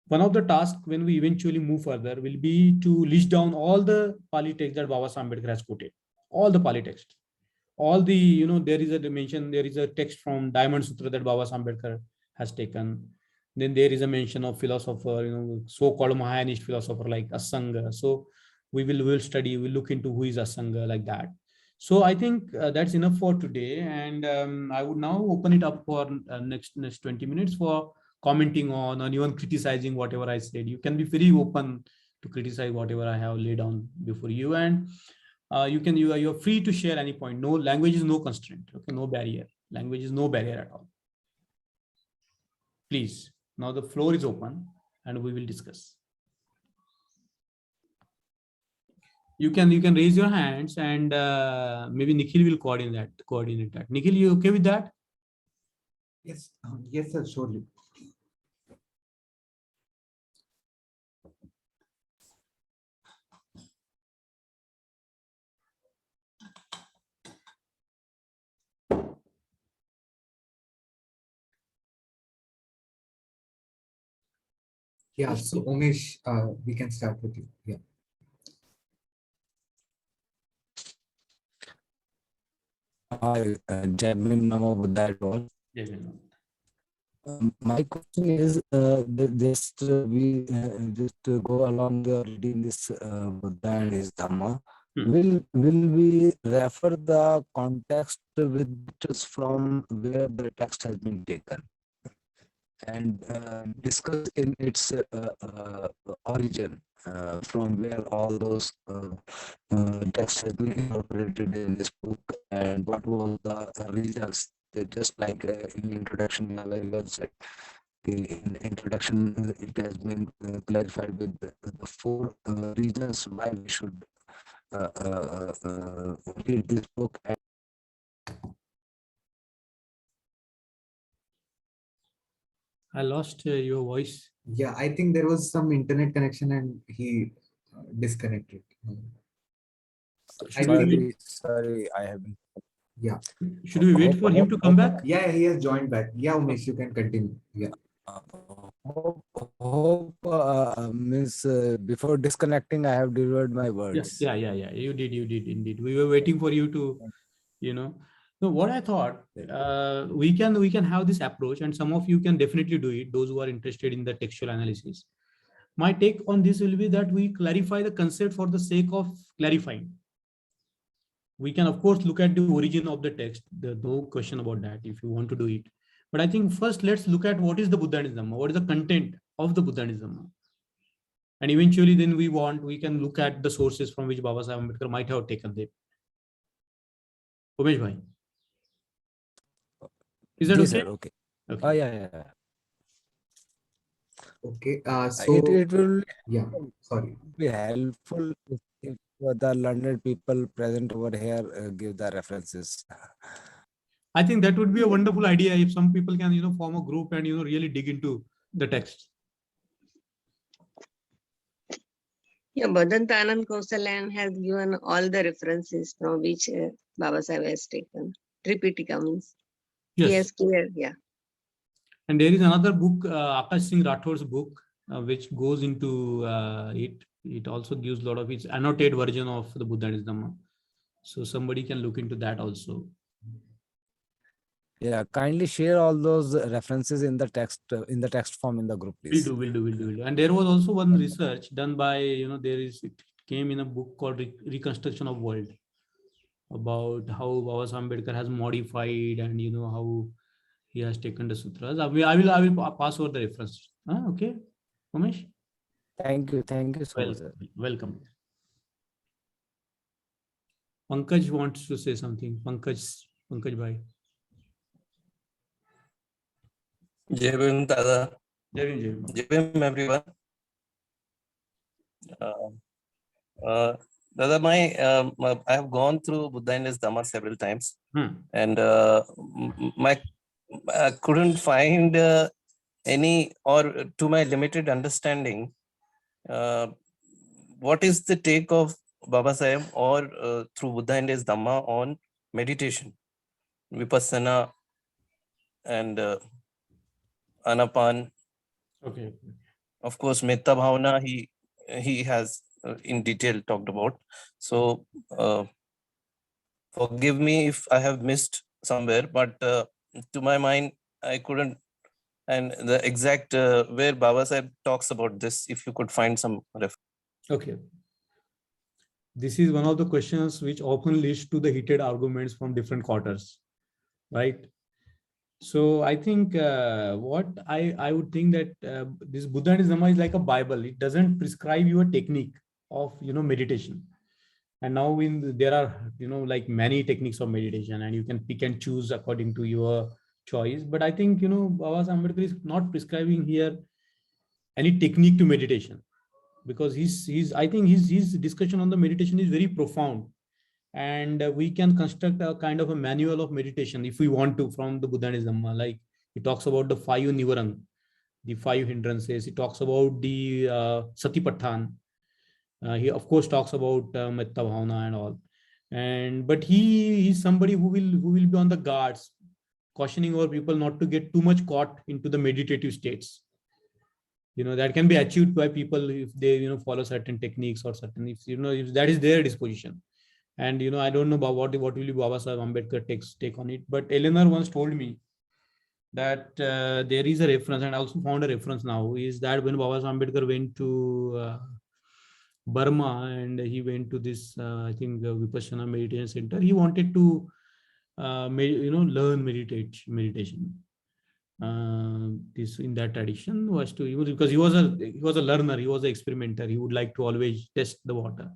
one of the tasks when we eventually move further will be to list down all the Pali texts that Baba Saheb Ambedkar has quoted, all the Pali texts, all the, there is a text from Diamond Sutra that Baba Saheb Ambedkar has taken. Then there is a mention of philosopher, so-called Mahayanist philosopher like Asanga. So we will study, we'll look into who is Asanga, like that. So I think that's enough for today. And I would now open it up for next 20 minutes for commenting on, or even criticizing whatever I said. You can be very open to criticize whatever I have laid down before you, and you're free to share any point. No, language is no constraint. Okay, no barrier. Language is no barrier at all. Please, now the floor is open, and we will discuss. You can raise your hands, and maybe Nikhil will coordinate that. Nikhil, you okay with that? Yes, yes, sir, surely. Yeah, so Umesh, we can start with you. Yeah. Hi, Jai Bhim, Namo Buddhaya to all. My question is, just go along the reading this Buddha and his Dhamma. Will we refer the context with just from where the text has been taken and discuss in its origin from where all those texts have been incorporated in this book and what was the results? Just like in introduction, like you have said, in introduction, it has been clarified with the four reasons why we should read this book. I lost your voice. Yeah, I think there was some internet connection and he disconnected. I think, Sorry, I haven't. yeah. Should we wait for him to come back? Yeah, he has joined back. Yeah, Umesh, you can continue. Yeah. Hope means before disconnecting, I have delivered my words. Yeah. You did indeed. We were waiting for you to, No, what I thought, we can have this approach, and some of you can definitely do it. Those who are interested in the textual analysis. My take on this will be that we clarify the concept for the sake of clarifying. We can, of course, look at the origin of the text. There's no question about that if you want to do it. But I think first let's look at what is the Buddhism, what is the content of the Buddhism. And eventually then we can look at the sources from which Baba Sahib Ambedkar might have taken them. Umesh bhai. Is that Yes, okay? sir, okay. Okay. Oh, yeah. Okay. It will Sorry. be helpful if the learned people present over here give the references. I think that would be a wonderful idea if some people can, form a group and, really dig into the text. Yeah, Bhadantanand Kausalan has given all the references from which Baba Sahib has taken. Tripitaka means. Yes. He has clear, yeah. And there is another book, Akash Singh Rathor's book, which goes into it. It also gives a lot of its annotated version of the Buddhism. So somebody can look into that also. Yeah, kindly share all those references in the text form in the group, please. We'll do. And there was also one research done by, it came in a book called Reconstruction of World, about how Baba Sahib Ambedkar has modified and, how he has taken the sutras. I will pass over the reference. Okay, Umesh? Thank you so much, sir. Welcome. Pankaj wants to say something. Pankaj bhai. Jai Bhim, Dada. Jai Bhim. Jai Bhim, everyone. Dada, I have gone through Buddha and his Dhamma several times, and I couldn't find any, or to my limited understanding, what is the take of Baba Sahib or through Buddha and his Dhamma on meditation, Vipassana, and Anapan. Okay. Of course, Metta Bhavana, he has in detail talked about. So forgive me if I have missed somewhere, but to my mind, I couldn't. And the exact where Baba Sahib talks about this, if you could find some reference. Okay. This is one of the questions which often leads to the heated arguments from different quarters, right? So I think what I would think that this Buddha and his Dhamma is like a Bible. It doesn't prescribe you a technique of meditation. And now there are like many techniques of meditation, and you can pick and choose according to your choice. But I think Baba Sahib Ambedkar is not prescribing here any technique to meditation, because I think his discussion on the meditation is very profound. And we can construct a kind of a manual of meditation if we want to from the Buddhism. Like he talks about the 5 nivarana, the 5 hindrances. He talks about the satipatthana. He of course talks about metta bhavana and all. But he is somebody who will be on the guards, cautioning our people not to get too much caught into the meditative states. that can be achieved by people if they, follow certain techniques or certain, if that is their disposition. And, I don't know about what will be Baba Sahib Ambedkar take on it. But Eleanor once told me that there is a reference, and I also found a reference now, is that when Baba Sahib Ambedkar went to Burma and he went to this, I think, Vipassana meditation center, he wanted to, learn meditation. This in that tradition was to, because he was a learner, he was an experimenter, he would like to always test the water.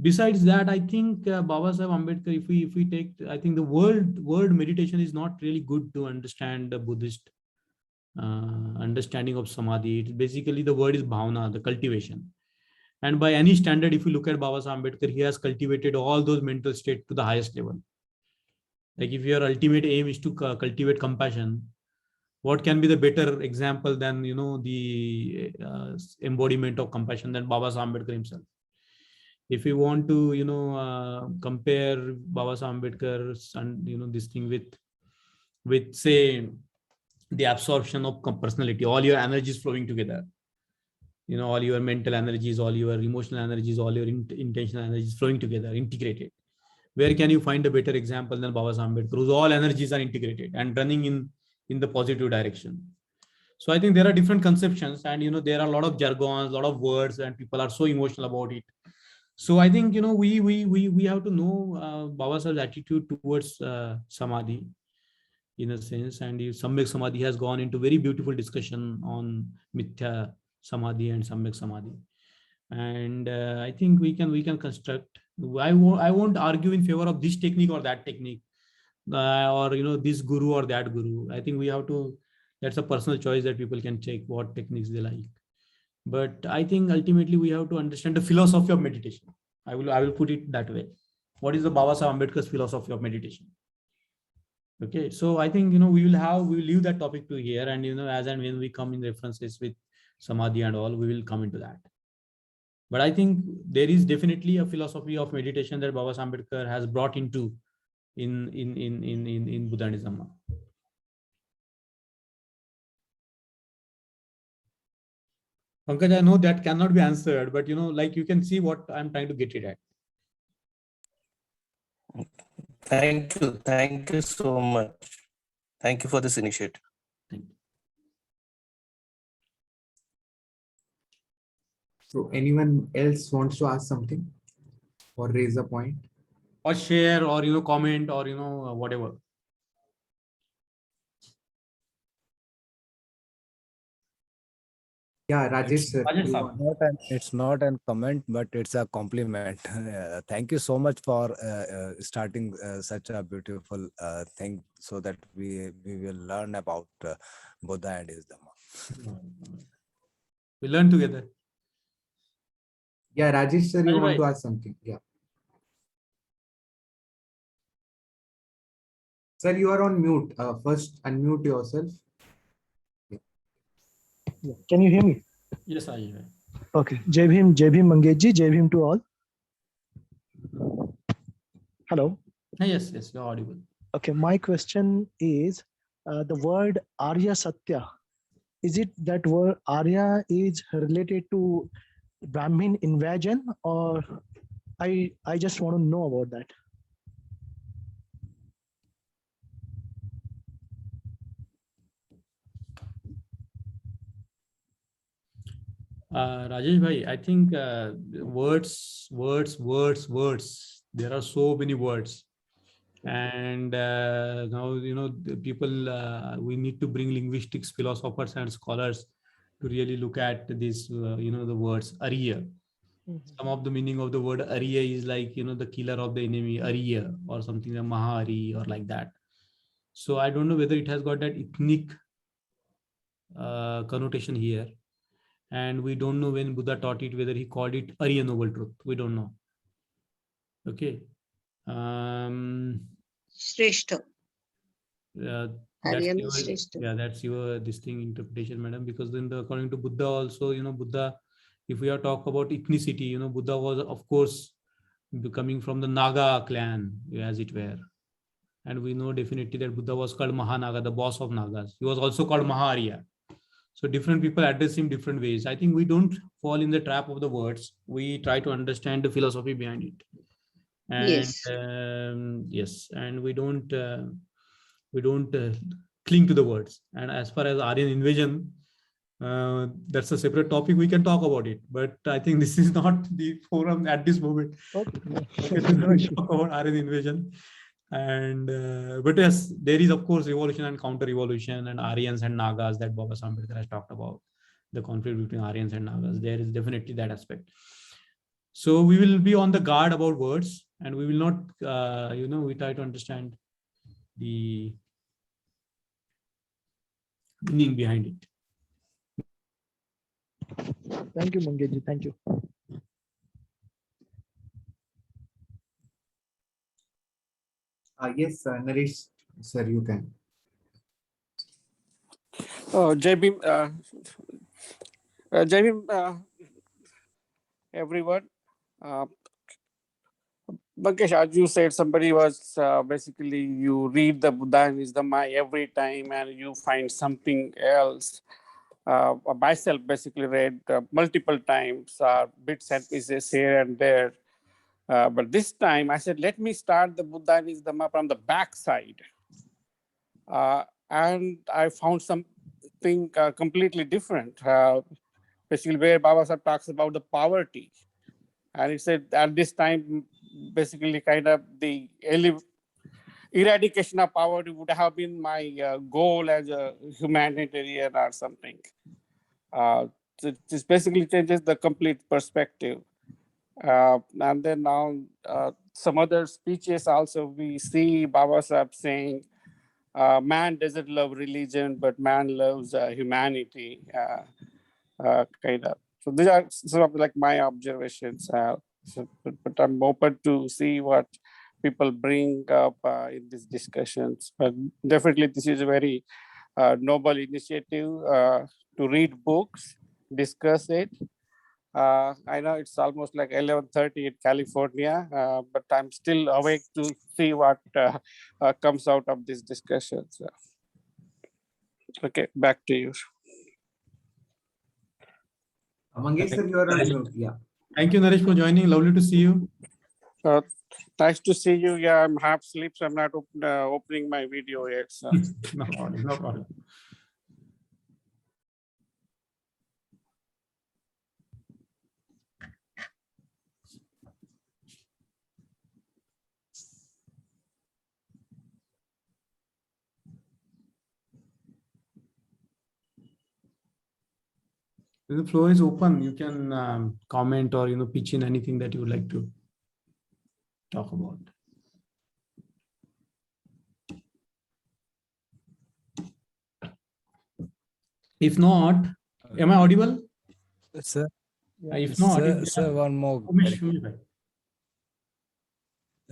Besides that, I think Baba Sahib Ambedkar, if we take, I think the word meditation is not really good to understand the Buddhist understanding of samadhi. It's basically, the word is bhavana, the cultivation. And by any standard, if you look at Baba Sahib Ambedkar, he has cultivated all those mental states to the highest level. Like if your ultimate aim is to cultivate compassion, what can be the better example than, the embodiment of compassion than Baba Sahib Ambedkar himself? If you want to, compare Baba Sahib Ambedkar's and, this thing with say, the absorption of personality, all your energies flowing together, all your mental energies, all your emotional energies, all your intentional energies flowing together, integrated. Where can you find a better example than Baba Sahib Ambedkar, whose all energies are integrated and running in the positive direction? So I think there are different conceptions, and there are a lot of jargons, a lot of words, and people are so emotional about it. So I think we have to know Baba Sahib's attitude towards samadhi, in a sense, and Samyak Samadhi has gone into very beautiful discussion on Mithya Samadhi and Samyak Samadhi, and I think we can construct. I won't argue in favor of this technique or that technique, or this guru or that guru. I think we have to. That's a personal choice that people can take what techniques they like. But I think ultimately we have to understand the philosophy of meditation. I will put it that way. What is the Baba Sahib Ambedkar's philosophy of meditation? Okay, so I think we will leave that topic to here, and as and when we come in references with samadhi and all, we will come into that. But I think there is definitely a philosophy of meditation that Baba Sahib Ambedkar has brought into in Buddhism. Pankaj, I know that cannot be answered, but like you can see what I'm trying to get it at. Thank you so much. Thank you for this initiative. Thank you. So anyone else wants to ask something or raise a point? Or share, or comment, or whatever. Yeah, Rajesh sir. Rajesh you sir. want- It's not a comment, but it's a compliment. Thank you so much for starting such a beautiful thing, so that we will learn about Buddha and his Dhamma. We learn together. Yeah, Rajesh sir, you Rajesh want to bhai. ask something? Yeah. Sir, you are on mute. First, unmute yourself. Yeah. Can you hear me? Yes, Rajesh bhai. Okay. Jai Bhim Mangesh ji, Jai Bhim to all. Hello. Yes, you're audible. Okay, my question is the word Arya Satya. Is it that word Arya is related to Brahmin invasion, or I just want to know about that. Rajesh bhai, I think words. There are so many words, and now the people. We need to bring linguistics philosophers and scholars to really look at this. The words Arya. Some of the meaning of the word Arya is like the killer of the enemy, Arya, or something like Mahari, or like that. So I don't know whether it has got that ethnic connotation here. And we don't know when Buddha taught it, whether he called it Arya Noble Truth. We don't know. Okay. Shrestha. That's Arya your, means Shrestha. yeah, that's your this thing interpretation, madam. Because then according to Buddha also, Buddha, if we are talk about ethnicity, Buddha was of course coming from the Naga clan, as it were. And we know definitely that Buddha was called Mahanaga, the boss of Nagas. He was also called Maharya. So different people address him different ways. I think we don't fall in the trap of the words. We try to understand the philosophy behind it. And Yes. yes, and we don't cling to the words. And as far as Aryan invasion, that's a separate topic. We can talk about it, but I think this is not the forum at this moment. Okay. Okay, No to issue. talk about Aryan invasion. And but yes, there is of course revolution and counter-revolution and Aryans and Nagas that Baba Ambedkar has talked about, the conflict between Aryans and Nagas. There is definitely that aspect. So we will be on the guard about words, and we will not, we try to understand the meaning behind it. Thank you, Mangesh. Thank you. Yes, Naresh, sir, you can. Jai Bhim, everyone. Mangesh, as you said, somebody was basically you read the Buddha and Dhamma every time and you find something else. Myself basically read multiple times, bits and pieces here and there. But this time I said, let me start the Buddha and Dhamma from the back side. And I found something completely different. Basically where Baba Sahib talks about the poverty. And he said at this time, basically kind of the eradication of poverty would have been my goal as a humanitarian or something. This basically changes the complete perspective. And then now some other speeches also we see Baba Sahib saying, man doesn't love religion, but man loves humanity, kind of. So these are sort of like my observations. But I'm open to see what people bring up in these discussions. But definitely this is a very noble initiative to read books, discuss it. I know it's almost like 11:30 in California, but I'm still awake to see what comes out of these discussions. Okay, back to you. Mangesh, sir, you are on mute. Yeah. Thank you, Naresh, for joining. Lovely to see you. Nice to see you. Yeah, I'm half asleep, so I'm not opening my video yet. So. No problem. No problem. The floor is open. You can comment or pitch in anything that you would like to talk about. If not, am I audible? Sir, If not, sir, one more. Umesh, bhai.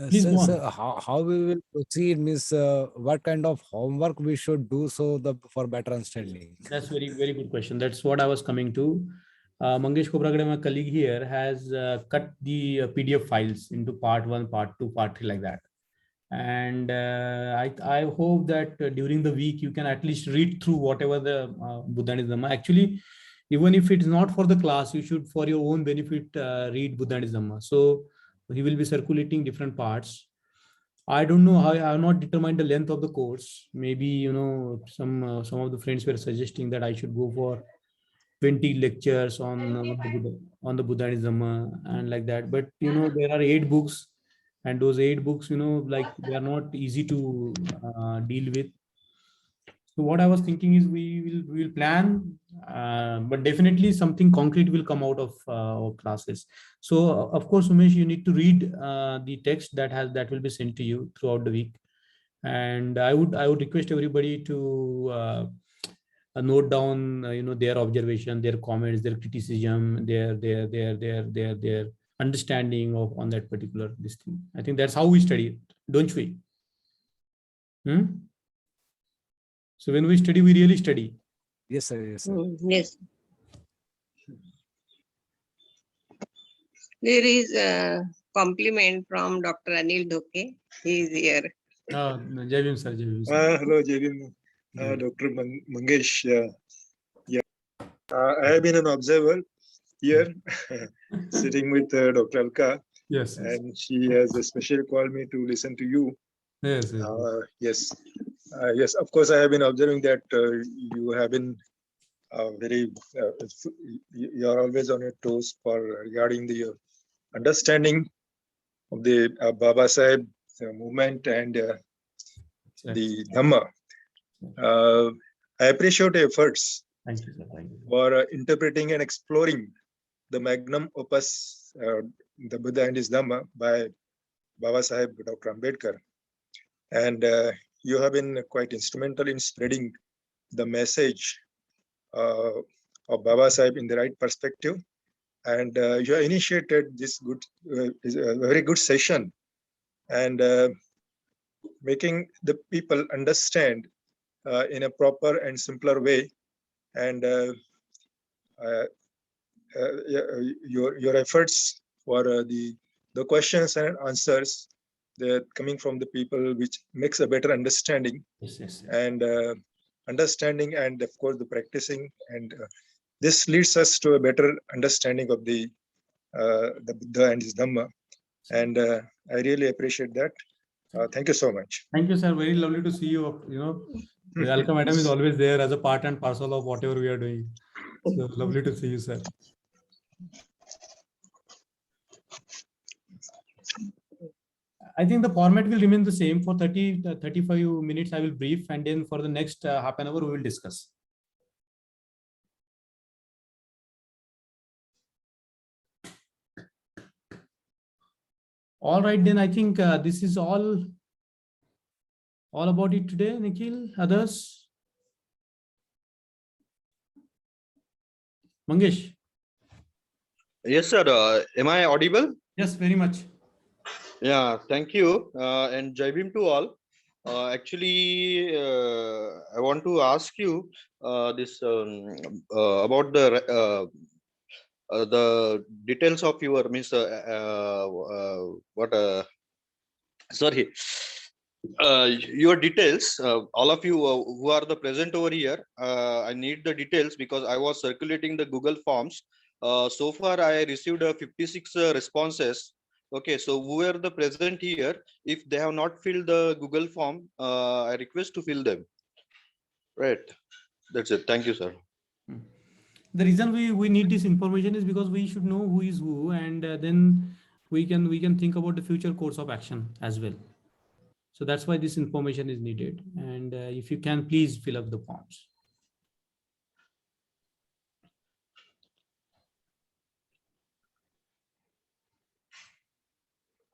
Please go on. Sir, how we will proceed means what kind of homework we should do for better understanding. That's very, very good question. That's what I was coming to. Mangesh Khobragade, my colleague here, has cut the PDF files into part 1, part 2, part 3 like that. And I hope that during the week you can at least read through whatever the Buddha and Dhamma. Actually, even if it's not for the class, you should, for your own benefit, read Buddha and Dhamma. So he will be circulating different parts. I don't know how, I have not determined the length of the course. Maybe some of the friends were suggesting that I should go for 20 lectures on the Buddha and Dhamma and like that. But there are 8 books, and those 8 books, like they are not easy to deal with. So what I was thinking is we will plan, but definitely something concrete will come out of our classes. So of course, Umesh, you need to read the text that will be sent to you throughout the week, and I would request everybody to note down their observation, their comments, their criticism, their understanding of on that particular this thing. I think that's how we study, don't we? So when we study, we really study. Yes, sir. Yes, sir. Yes. There is a compliment from Dr. Anil Dhoke. He is here. Jai Bhim, sir. Jai Bhim, sir. Hello, Jai Bhim. Dr. Mangesh. I have been an observer here, sitting with Dr. Alka, Yes. and she has especially called me to listen to you. Yes. Yes, yes. Of course, I have been observing that you have been very. You are always on your toes for regarding the understanding of the Baba Sahib movement and the Dhamma. I appreciate your efforts Thank you, sir. Thank you. for interpreting and exploring the magnum opus, the Buddha and his Dhamma by Baba Sahib Dr. Ambedkar. And you have been quite instrumental in spreading the message of Baba Sahib in the right perspective. And you have initiated this is a very good session, and making the people understand in a proper and simpler way. And your efforts for the questions and answers, they're coming from the people, which makes a better understanding. Yes. And understanding, and of course the practicing, and this leads us to a better understanding of the Buddha and his Dhamma. And I really appreciate that. Thank you so much. Thank you, sir. Very lovely to see you. Alka madam is always there as a part and parcel of whatever we are doing. So lovely to see you, sir. I think the format will remain the same. For 35 minutes, I will brief, and then for the next half an hour, we will discuss. All right, then I think this is all about it today. Nikhil, others? Mangesh? Yes, sir. Am I audible? Yes, very much. Yeah, thank you. And Jai Bhim to all. Actually, I want to ask you this about the details of your your details. All of you who are the present over here, I need the details because I was circulating the Google Forms. So far, I received 56 responses. Okay, so whoever the present here, if they have not filled the Google form, I request to fill them. Right. That's it. Thank you, sir. The reason we need this information is because we should know who is who, and then we can think about the future course of action as well. So that's why this information is needed. And if you can, please fill up the forms.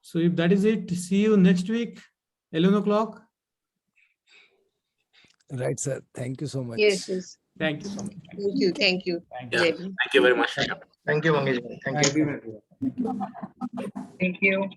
So if that is it, see you next week, 11 o'clock. Right, sir. Thank you so much. Yes. Thank you so much. Thank you. Thank Yeah. you. Thank you very much. Thank you, Mangesh. Thank you. Thank you. Thank you.